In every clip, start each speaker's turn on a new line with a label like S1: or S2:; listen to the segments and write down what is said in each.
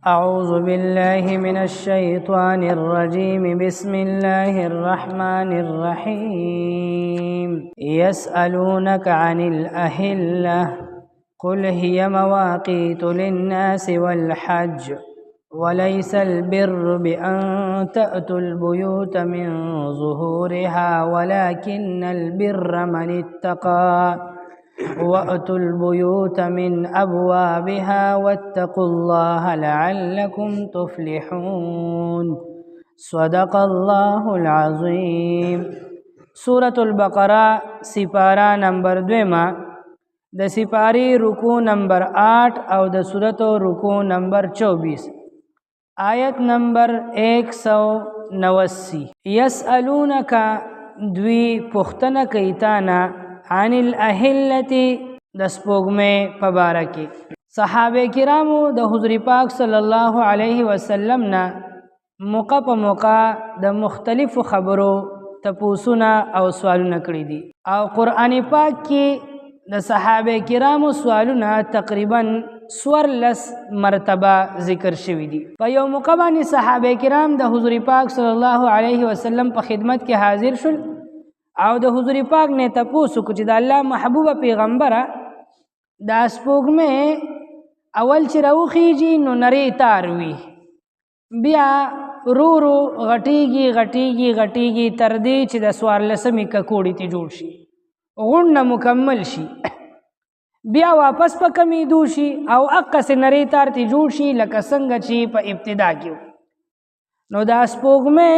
S1: أعوذ بالله من الشيطان الرجيم بسم الله الرحمن الرحيم يسألونك عن الأهلة قل هي مواقيت للناس والحج وليس البر بأن تأتوا البيوت من ظهورها ولكن البر من اتقى وأتوا البيوت من أبوابها واتقوا الله لعلكم تفلحون صدق الله العظيم. سورة البقرة سپارہ نمبر 2 د سپاری رکو نمبر 8 او د سورت رکو نمبر 24 آیت نمبر 189. یسألونک دوی پختنه کیتانا عن الاهلة د سپوږمۍ په باره کې. صحابه کرامو د حضور پاک صلی الله علیه وسلم نه موقع په موقع د مختلفو خبرو تپوسونه او سوالونه کړي دي او قرآن پاک کې د صحابه کرامو سوالونه تقریبا 14 مرتبه ذکر شوي دي. په یو موقع باندې صحابه کرام د حضور پاک صلی الله علیه وسلم په خدمت کې حاضر شول او د حضور پاک نه تپوسو کو چې د الله محبوبه پیغمبره د سپوږمۍ اول چې راوخیږي نو نری تار وي، بیا رو رو غټیږي غټیږي غټیږي تر دې چې د 14مې ککوړې ته جوړ شي، غونډه مکمل شي، بیا واپس په کمیدو شي او اقصې نری تار ته جوړ شي لکه څنګه چې په ابتدا کې. نو دا سپوږمۍ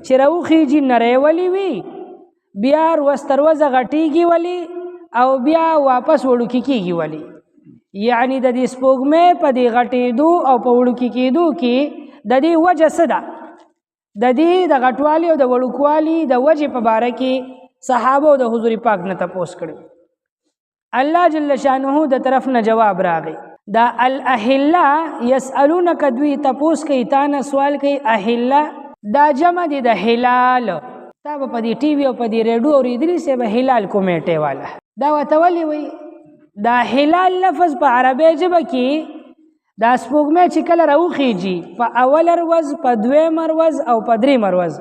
S1: چې راوخیږي نری ولی وي، بیا وستروزه غټیږي ولی او بیا واپس وړوکی کیږي ولی. یعنی د دې سپوږمۍ په دې غټېدو او په وړوکی کېدو کې د دې وجه څه ده؟ د دې د غټوالي او د وړوکوالي د وجې په باره کې صحابه او د حضور پاک نه تپوس کړي. الله جل شانه د طرف نه جواب راغی. دا الاهله یسألونک دوی تپوس کوي تانه سوال کوي. اهله دا جمع دی د هلال. تا به په دې ټي وي او په دې ریډیو اورېدلي سې به هلال کومیټې والا دا ورته ولې وایي؟ دا هلال لفظ په عربی ژبه کې دا سپوږمۍ چې کله راوخیږي په اول ورځ، په 2 ورځ او په 3 ورځ،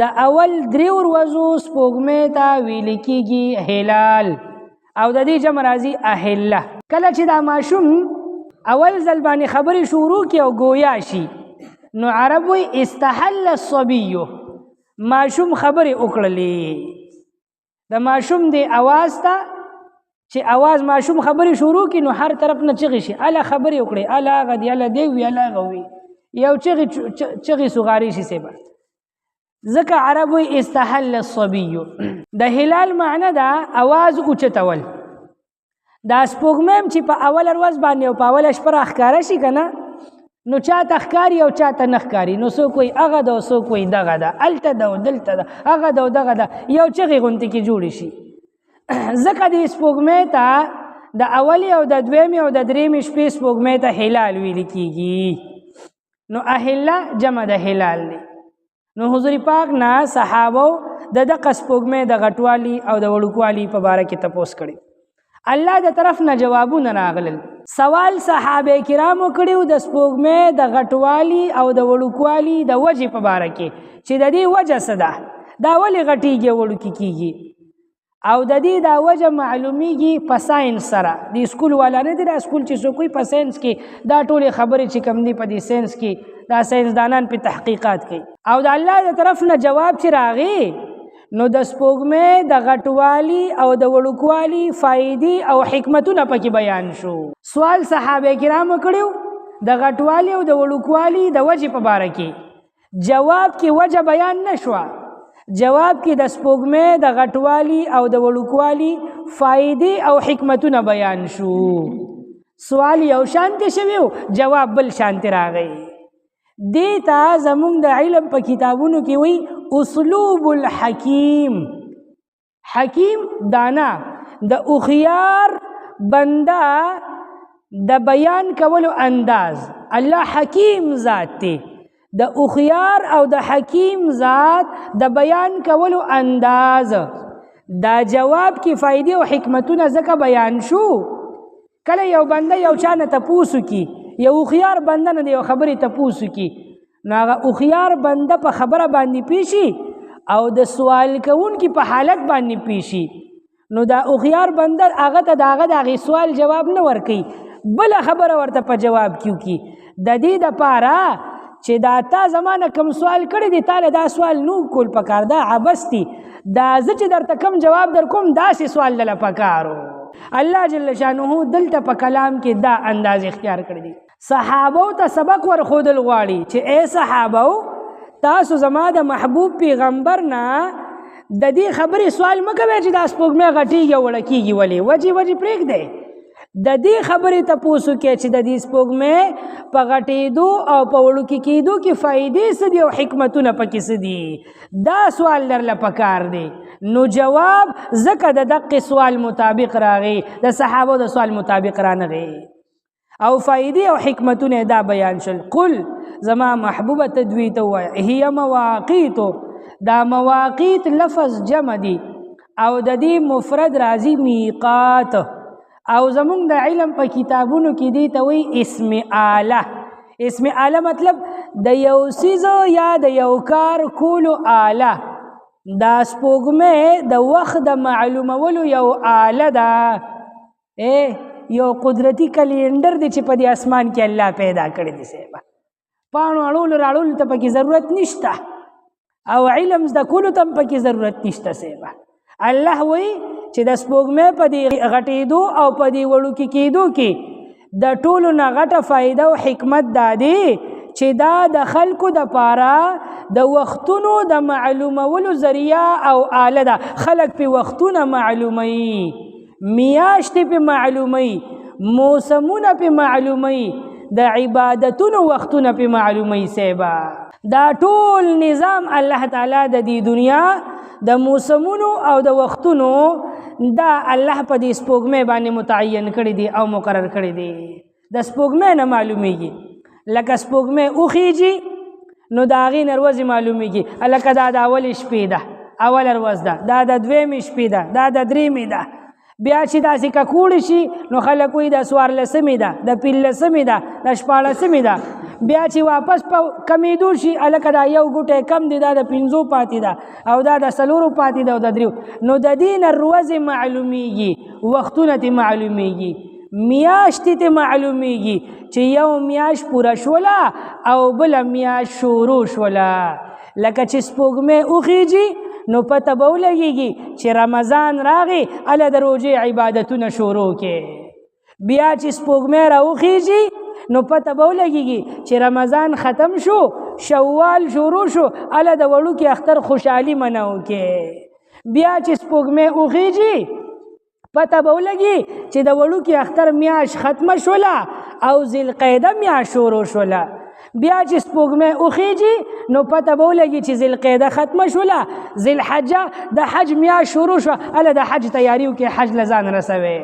S1: د اول 3 ورځو سپوږمۍ ته ویل کېږي هلال او د دې جمع راځي اهله. کله چې دا ماشوم اول ځل باندې خبرې شروع کړي او ګویا شي نو عرب وایي استحل الصبي، ماشوم خبرې وکړلې. د ماشوم دی اواز ته چې اواز ماشوم خبرې شروع کړي نو هر طرف نه چغې شي، اله خبرې وکړي، اله هغه دی، اله دی وي، اله هغه وي، یو چغې سوغارې شي سیبه. ځکه عرب وایي استحل الصبي. د هلال معنی ده اواز اوچتول. دا سپوږمۍ چې په اول ورځ باندې او په اوله شپه راښکاره شي که نه نو چاته ښکاري او چاته نه ښکاري. نو څوک وایي هغه ده او څوک وایي دغه ده، هلته ده او دلته ده، هغه ده او دغه ده، یو چغې غوندې کې جوړې شي. ځکه دې سپوږمۍ ته د اولې او د 2مې او د 3مې شپې سپوږمۍ ته هلال ویل کېږي. نو اهله جمع د هلال دی. نو حضور پاک نه صحابو د دغه سپوږمۍ د غټوالي او د وړوکوالي په باره کې تپوس کړي. الله د طرف نه جوابونه راغلل. سوال صحابه کرامو کړیو د سپوږمۍ د غټوالي او د وړوکوالي د وجې په باره کې چې د دې وجه څه ده، دا ولې غټیږي وړوکې کیږي او د دې دا وجه معلومیږي په ساینس سره. د سکول والا نه دی دا سکول چې څوک وي په ساینس کې دا ټولې خبرې چې کم دي په دې ساینس کې دا ساینسدانان په تحقیقات کوي. او د الله د طرف نه جواب چې راغی نو د سپوږمۍ د غټوالي او د وړوکوالي فائدې او حکمتونه پکې بیان شو. سوال صحابه کرامو کړیو د غټوالي او د وړوکوالي د وجې په باره کې، جواب کې وجه بیان نشوه، جواب کې د سپوږمۍ د غټوالي او د وړوکوالي فائدې او حکمتونه بیان شو. سوال یو شانته شوی او جواب بل شانته راغی. دیتا زمونږ د علم په کتابونو کې وی اسلوب الحکیم. حکیم دانا د اخیار بنده د بیان کولو انداز. الله حکیم ذات دی، د اخیار او د حکیم ذات د بیان کولو انداز. دا جواب کې فائدې او حکمتونه ځکه بیان شو. کله یو بنده یو چا نه تپوس وکړي یو خيار بنده نه یو خبرې تپوسو کی نو هغه خيار بنده په خبره باندې پیشي او د سوال کوونکي په حالت باندې پیشي نو دا خيار بنده هغه ته داغه سوال جواب نه ورکي بل خبره ورته په جواب کیو کی د دې د پاره چې دا تا زمانه کوم سوال کړی دی تعالی دا سوال نو کول پکار دا عبستی دا چې درته کوم جواب در کوم دا سي سوال له پکارو الله جل شانه دلته په کلام کې دا انداز اختیار کړی دی صحابه ته سبق ور خودل غواړي چې اے صحابه تاسو زما د محبوب پیغمبر نه د دې خبرې سوال مکوي چې دا سپوږمۍ غټیږي وړکیږي ولې وجه پرېږ دی د دې خبرې تپوسو کې چې د دې سپوږمۍ په غټېدو او په وړوکي کېدو کې فائدې څه دي او حکمتونه پکې څه دي دا سوال درله پکار دی نو جواب ځکه د دقې سوال مطابق راغی د صحابو د سوال مطابق رانغی او فائدې او حکمتونه دا بیان شل قل زما محبوبه تدوی ته وایه هي مواقیت دا مواقیت لفظ جمع دی او د دې مفرد راځي میقات او زمونږ د علم په کتابونو کې دی ته وایي اسم آله مطلب د یو څیز یا د یو کار کولو آله دا سپوږمۍ د وخت د معلومولو یو آله ده یو قدرتی کلینډر دی چې په دې اسمان کې الله پیدا کړی دی صاحب پاڼو اړولو راړولو ته پکې ضرورت نشته او علم زده کولو ته هم پکې ضرورت نشته صاحب الله وایي چې د سپوږمۍ په دې غټېدو او په دې وړوکي کېدو کې د ټولو نه غټه فایده او حکمت دا دی چې دا د خلکو د پاره د وختونو د معلومولو ذریعه او آله ده خلک په وختونه معلوموي میاشتې په معلوموي موسمونه په معلوموي د عبادتونو وختونه په معلوموي سیبا دا ټول نظام الله تعالی د دې دنیا د موسمونو او د وختونو دا الله په دې سپوږمۍ باندې متعین کړی دی او مقرر کړی دی د سپوږمۍ نه معلومیږي لکه سپوږمۍ اوخیږي نو د هغې نه ورځې معلومیږي لکه دا د اولې شپې ده اوله ورځ ده دا د دویمې شپې ده دا د درېیمې ده بیا چې داسې ککوړې شي نو خلک وایي د څوارلسمې ده د پنځلسمې ده د شپاړسمې ده بیا چې واپس په کمیدو شي هلکه دا یو ګوټی کم دی دا د پنځو پاتې ده او دا د څلورو پاتې ده او د دریو نو د دې نه ورځې معلومیږي وختونه ترې معلومیږي میاشتې ترې معلومیږي چې یو میاشت پوره شوله او بله میاشت شروع شوله لکه چې سپوږمۍ وخیږي نو پته به ولګېږي چې رمضان راغی هله د روژې عبادتونه شروع کې بیا چې سپوږمۍ راوخیږي نو پته به ولګېږي چې رمضان ختم شو شوال شروع شو هله د وړوکي اختر خوشحالي منو کې بیا چې سپوږمۍ وخیږي پته به ولګي چې د وړوکي اختر میاشت ختمه شوله او ذوالقعده میاشت شروع شوله بیا چې سپوږمۍ وخیږي نو پته به ولګي چې ذوالقعده ختمه شوله ذوالحجه د حج میاشت شروع شوه هله د حج تیاری وکړي حج له ځان رسوي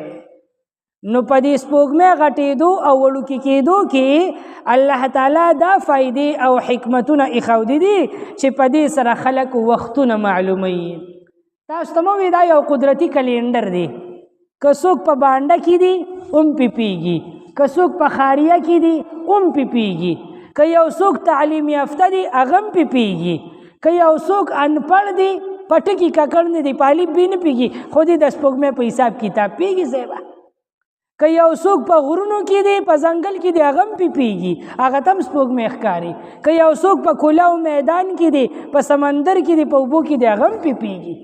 S1: نو په دې سپوږمۍ غټېدو او وړوکي کېدو کې الله تعالی دا فایدې او حکمتونه ایښودي دي چې په دې سره خلک وختونه معلوموي تاسو ته مو وی دا یو قدرتي کلینډر دی که څوک په بانډه کې دي هم پیږي که څوک په خاریه کې دي هم پیږي که یو څوک تعلیم یافته دي هغه هم پیږي که یو څوک انپړ دي پټکي ککړ نه دي په الف بي نه پیږي خو دې د سپوږمۍ په حساب کتاب پیږي صاحب که یو څوک په غرونو کې دی په ځنګل کې دی هغه هم پیږي هغه ته هم سپوږمۍ ښکاري که یو څوک په کولاو میدان کې دی په سمندر کې دی په اوبو کې دی هغه هم پیږي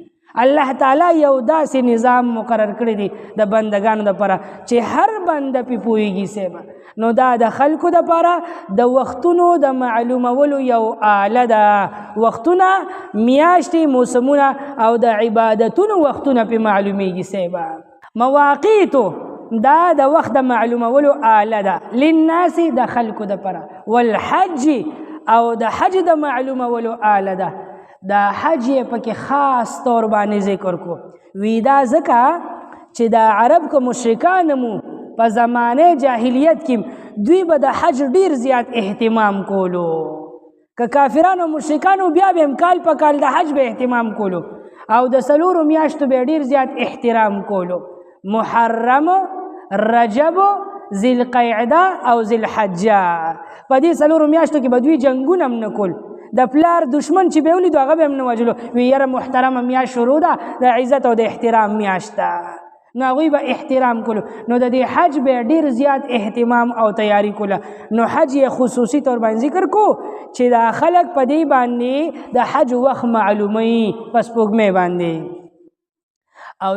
S1: الله تعالی یو داسې نظام مقرر کړی دی د بندگانو دپاره چې هر بنده پې پوهېږي صاحب نو دا د خلکو دپاره د وختونو د معلومولو یو آله ده وختونه میاشتې موسمونه او د عبادتونو وختونه پې معلومیږي صاحب مواقیتو دا د وخت د معلومولو آله ده للناس د خلکو دپاره والحج او د حج د معلومولو آله ده دا حج یې پکې خاص طور باندې ذکر کو وی دا ځکه چې د عرب که مشرکان مو په زمانه جاهلیت کې دوی به د حج ډیر زیات اهتمام کولو که کافرانو مشرکانو بیا به کال په کال د حج به اهتمام کولو او د څلورو میاشتو به ډیر زیات احترام کولو محرم رجب ذی القعده او ذی الحجه. په دې څلورو میاشتو کې به دوی جنګونه هم نه کول. د پلار دشمن چې به ولیدو هغه به هم نه وژلو. وی یاره محترمه میاشت شروع ده، د عزت او د احترام میاشت ده، نو هغوی به احترام کولو. نو د دې حج به ډېر زیات اهتمام او تیاری کوله. نو حج یې خصوصي طور باندې ذکر کو چې دا خلک په دې باندې د حج وخت معلوموي په سپوږمۍ باندې. او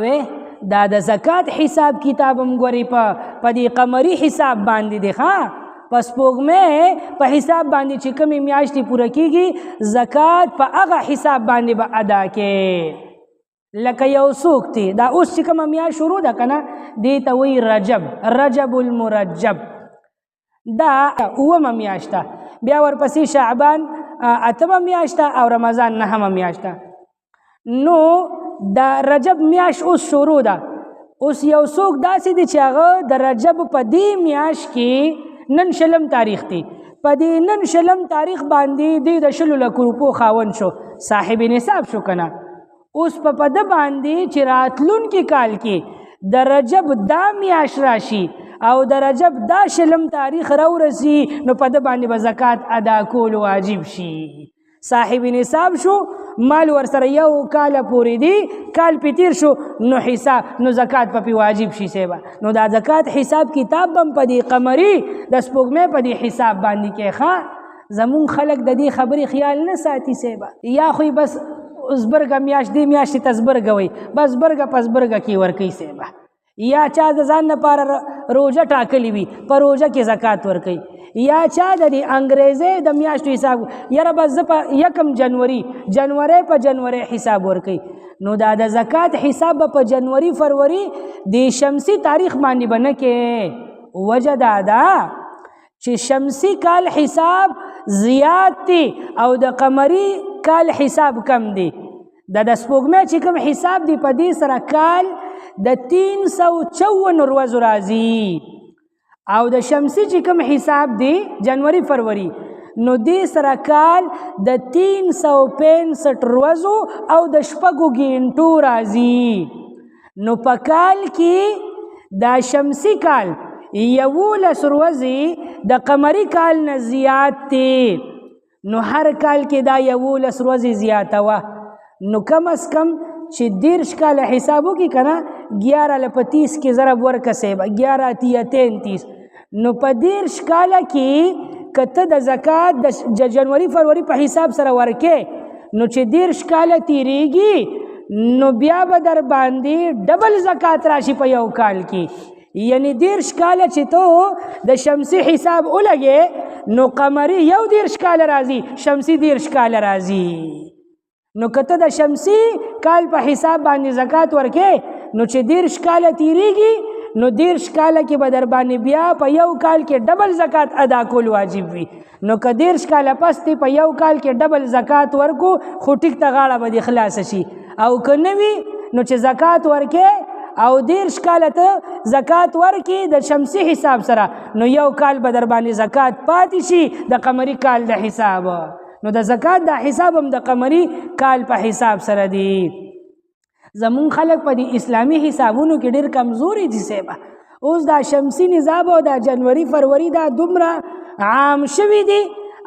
S1: دا د زکات حساب کتاب هم ګوري په دې قمري حساب باندې دی. په سپوږمۍ په حساب باندې چې کومې میاشتې پوره کېږي زکات په هغه حساب باندې به ادا کې. لکه یو څوک دی دا اوس چې کومه میاشت شروع ده که نه دې ته وایي رجب المرجب، دا 9مه میاشت ده، بیا ورپسې شعبان 8مه میاشت ده او رمضان 9مه میاشت ده. نو دا رجب میاشت اوس شروع ده. اوس یو څوک داسې دی چې هغه د رجب په دې میاشت کې نن 20 تاریخ دی، په دې نن 20 تاریخ باندې دی د 20 لک روپو خاوند شو، صاحب نصاب شو که نه. اوس په ده باندې چې راتلونکي کال کې د رجب دا میاشت راشي او د رجب دا 20 تاریخ راورسي نو په ده باندې به زکات ادا کول واجب شي. صاحب نصاب شو، مال ورسره 1 کال پورې دی، کال پې تیر شو نو حساب نو زکات په واجب شي سیبا. نو دا زکات حساب کتاب هم په دې قمري د سپوږمۍ په دې حساب باندې کې زمون خلک د دې خبرې خیال نه ساتي سیبا. یا خو بس زبرګه میاشت دې میاشتې ته زبرګه وایي، بس زبرګه په زبرګه کې ورکوي سیبا. یا چا د ځان لپاره روژه ټاکلی وي په روژه کې زکات ورکوي، یا چا د دې انګریزۍ د میاشتو حساب یاره بس زه په 1 جنوري په جنوري حساب ورکوي. نو دا د زکات حساب به په جنوري فروری د شمسي تاریخ باندې به نه کې. وجه دا ده چې شمسي کال حساب زیات دی او د قمري کال حساب کم دی. د سپوږمۍ چې کوم حساب دی په دې سره کال د 354 ورځو راځي او د شمسي چې کوم حساب دی جنوري فروری نو دې سره کال د 365 ورځو او د 6 غنټو راځي. نو په کال کې دا شمسي کال 11 ورځې د قمري کال نه زیات دی. نو هر کال کې دا 11 ورځې زیاته وه. نو کم از کم چې 13 کال حساب وکړي که نه 11 له 30 کې ضرب ورکه صاحب 11 × 33. نو په 13 کاله کې که ته د زکات د جنوري فروری په حساب سره ورکې نو چې 13 کاله تیریږي نو بیا به در باندې ډبل زکات راشي په یو کال کې. یعنی 13 کاله چې تو د شمسي حساب ولګې نو قمري 11 کاله راځي، شمسي 13 کاله راځي. نو که ته د شمسي کال په حساب باندې زکات ورکې نو چې 13 کاله تیریږي نو 13 کاله کې به در باندې بیا په یو کال کې ډبل زکات ادا کول واجب وي. نو که 13 کاله پس دی په یو کال کې ډبل زکات ورکو خو ټیک ته غاړه به دې خلاصه شي. او که نه وي نو چې زکات ورکې او 13 کاله ته زکات ورکې د شمسي حساب سره نو یو کال به در باندې زکات پاتې شي د قمري کال د حساب. نو د زکات د حساب هم د قمري کال په حساب سره دی. زمون خلک په دې اسلامي حسابونو کې ډېر کمزوري دي سیبا. اوس دا شمسي نظام او دا جنوري فروری دا دومره عام شوي دي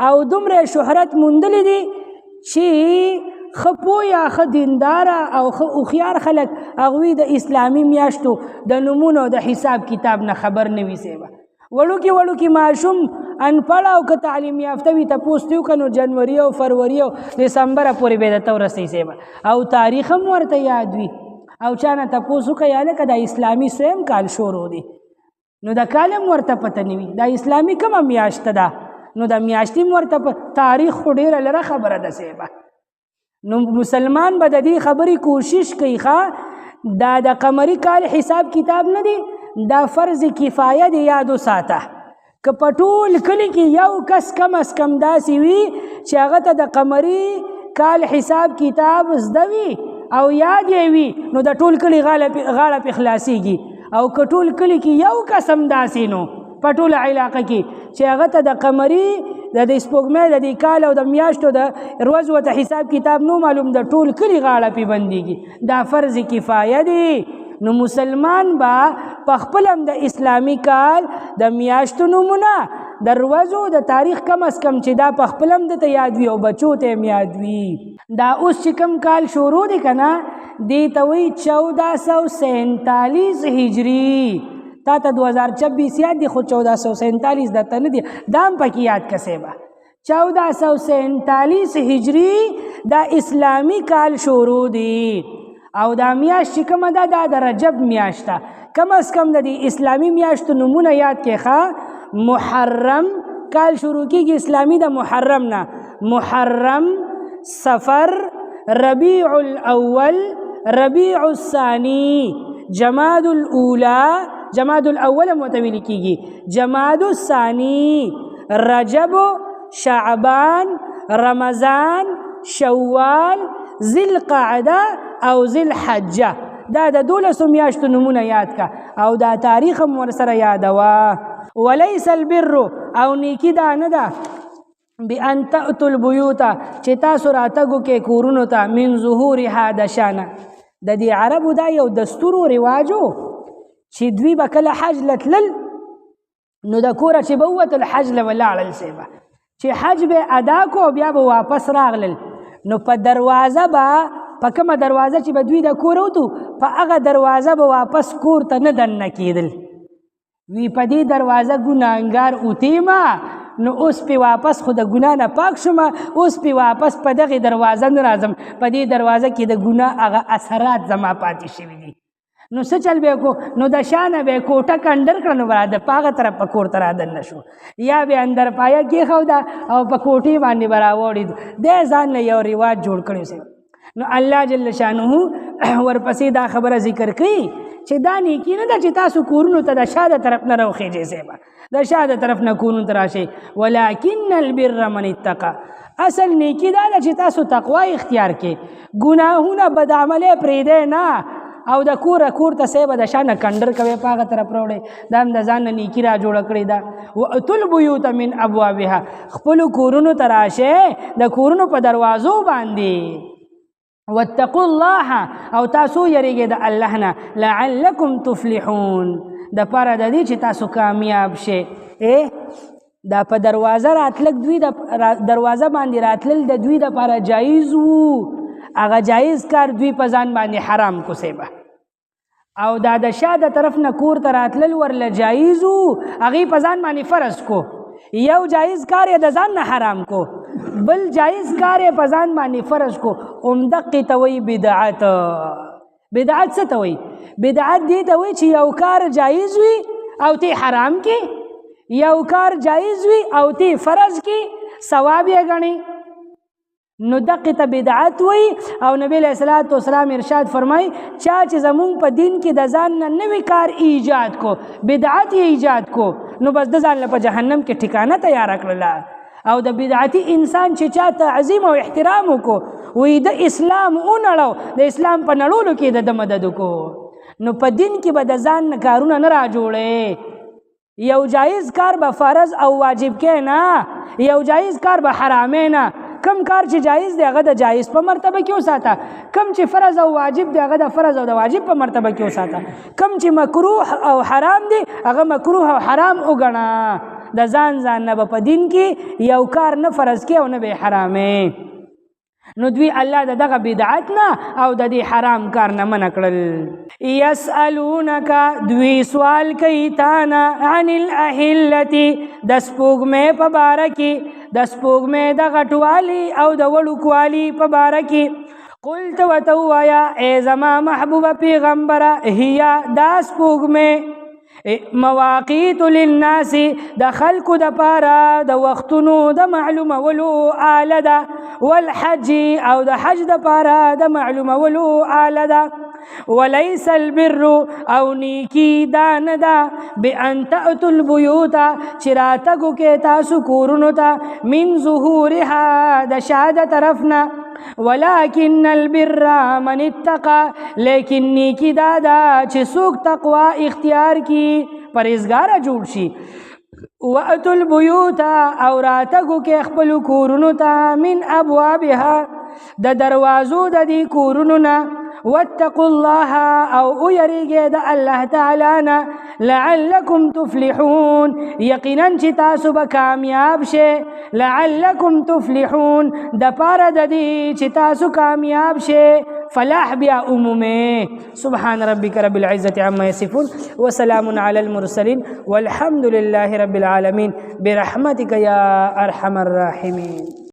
S1: او دومره شهرت موندلی دي چې ښه پویه ښه دینداره او ښه هوښیار خلک هغوی د اسلامي میاشتو د نومونو د حساب کتاب نه خبر نه وي سیبا. وړوکي ماشوم انپړ او که تعلیم یافته وي تپوس دې وکړه نو جنوري او فروری او دسمبره پورې به درته ورسوي سیبا او تاریخ هم ورته یاد وي. او چا نه تپوس وکړه یا لکه د اسلامي 3 کال شروع دی نو د کال هم ورته پته نه وي د اسلامي کومه میاشت ده نو د میاشتې هم ورته تاریخ خو ډېره لره خبره ده سیبا. نو مسلمان به د دې خبرې کوشش کوي ښه دا د قمري کال حساب کتاب نه دی، دا فرض کفایه دی یاد وساته. که په ټول کلي کې یو کس کم از کم داسې وي چې هغه ته د قمري کال حساب کتاب زده وي او یاد یې وي نو د ټول کلي غاړه پې خلاصېږي. او که ټول کلي کې یو کس هم داسې نو په ټوله علاقه کې چې هغه ته د قمري د سپوږمۍ د دې کال او د میاشتو د ورځو ورته حساب کتاب نو معلوم د ټول کلي غاړه پې بندېږي. دا فرض کفایه دی نو مسلمان با پخپلم د اسلامی کال د میاشتو نمونه د ورځو د تاریخ کم از کم چې دا پخپلم د ته یاد وي او بچو ته یاد وي. دا اوس چې کم کال شروع دی که نه دې ته وایي 1447 هجري. تا ته 2026 یاد دی خو 1447 درته نه دی دا هم پکې یاد کسې به 1447 هجري دا اسلامی کال شروع دی او دا میاشت چې کومه ده دا د رجب میاشت ده. کم از کم د دې اسلامي میاشتو نومونه یاد کې ښه. محرم کال شروع کېږي اسلامي د محرم نه. محرم، سفر، ربیع الاول، ربیع الثانی، جماد الاولا، جماد الاول متویل کېږي، جماد الثانی، رجب، شعبان، رمضان، شوال، ذی القعده او ذی الحجه. دا د 12 میاشتو نمونه یاد کا او دا تاریخ هم ورسره یادوه. ولیس البر او نیکی دا نه ده بان تأتوا البیوت چې تاسو راتګو کې کورونو ته من ظهورها د شانه. د دې عربو دا یو دستور و رواجو چې دوی به کله حج لتلل نو د کوره چې به ووتل حج له ولاړل سیبه چې حج به ادا کو بیا به واپس راغلل نو په دروازه به په کومه دروازه چې به دوی د کور وتو په هغه دروازه به واپس کور ته نه دننه کېدل. وی په دې دروازه ګناهګار اوتیما نو اوس پې واپس خو د ګناه نه پاک شوم اوس پې واپس په دغې دروازه نه راځم په دې دروازه کې د ګناه هغه اثرات زما پاتې شوي دي. نو څه چل به کو نو د شانه به کوټه کنډر کړه نو د پاغه طرف په کور ته رادننه شو یا به اندر پایه کېښوده او په کوټې باندې به راوړي دی ځان له یو رواج جوړ کړی سي. نو الله جل شانه ورپسې دا خبره ذکر کوي چې دا نیکی نه ده چې تاسو کورونو ته د شا د طرف نه راوخېږئ سیبه د شا د طرف نه کورونو ته راشئ. ولکن البر من اتقى اصل نیکی دا ده چې تاسو تقوا اختیار کړئ ګناهونه بد عملی پرېږدئ نه او د کوره کور ته سیبه د شا نه کنډر کوئ په هغه طرف راوړئ دا هم د ځان نه نیکي را جوړه کړې ده. واتوا البیوت من ابوابها خپلو کورونو ته راشئ د کورونو په دروازو باندې. واتقوا الله او تاسو یریږئ د الله نه لعلکم تفلحون د پاره د دې چې تاسو کامیاب شئ. دا په دروازه راتلک دوی د دروازه باندې راتلل د دوی دپاره جایز وو هغه جایز کار دوی په ځان باندې حرام کو سیبه او دا د شا د طرف نه کور ته راتلل ورله جایز وو هغې په ځان باندې فرض کو. یو جایز کار یې د ځان نه حرام کو بل جایز کار یې په ځان باندې فرض کو. همدقې ته وایي بدعت. بدعت څه ته وایي؟ بدعت دې ته وایي چې یو کار جایز وي او تی حرام کې یو کار جایز وي او تی فرض کې ثواب یې ګڼي نو دقې ته بدعت وایي. او نبی علیه الصلاة والسلام ارشاد فرمایي چا چې زمونږ په دین کې د ځان نه نوی کار ایجاد کو بدعت یې ایجاد کو نو بس د ځان له په جهنم کې ټکانه تیاره کړله. او د بدعتي انسان چې چا تعظیم او احترام وکړو وی د اسلام ونړو د اسلام په نړولو کې د مدد وکړو نو په دین کې به د ځان نه کارونه نه را جوړې. یو جایز کار به فرض او واجب کې نه یو جایز کار به حرامې نه. کم کار چې جایز دی هغه د جایز په مرتبه کې وساته کم چې فرض او واجب دی هغه د فرض او د واجب په مرتبه کې وساته کم چې مکروه او حرام دی هغه مکروه او حرام وګڼه. د ځان نه به په دین کې یو کار نه فرض کې او نه به حرامې. نو دوی الله د دغه بدعت نه او د دې حرام کار نه منع کړل. یسألونک دوی سوال کوي تانا عن الاهلة د سپوږمۍ په باره کې د سپوږمۍ د غټوالي او د وړوکوالي په باره کې. قلت ورته ووایه ای زما محبوبه پیغمبره هي دا سپوږمۍ مواقیت للناس د خلکو د پاره د وختونو د معلومولو آله ده والحج او د حج د پاره د معلومولو آله ده. وليس البر او نیکی دا نه ده بان تأتوا البیوت چې راتګو کې تاسو کورونو ته من ظهورها د شا د طرف نه ولكن البر من اتقى لیکن نیکی دا ده چې څوک تقوا اختیار کی پرهیزګاره جوړ شي. واتوا البیوت او راتګو کې خپلو کورونو ته من ابوابها د دروازو د دې کورونو نه वत्तकुल्लाह औ यरीगे द अल्लाह ताला ना लअल्लकुम तुफ्लिहून यकीनन ची तासु ब कामयाब शे लअल्लकुम तुफ्लिहून द पारा ददी ची तासु कामयाब शे फलाह बिया उमुमे सुबहान रब्बिक रब्बिल इज़्ज़ति अम्मा यसिफून व सलामुन अलल मुरसलीन वल्हम्दुलिल्लाहि रब्बिल आलमीन बिरहमतिक या अरहमर राहिमीन।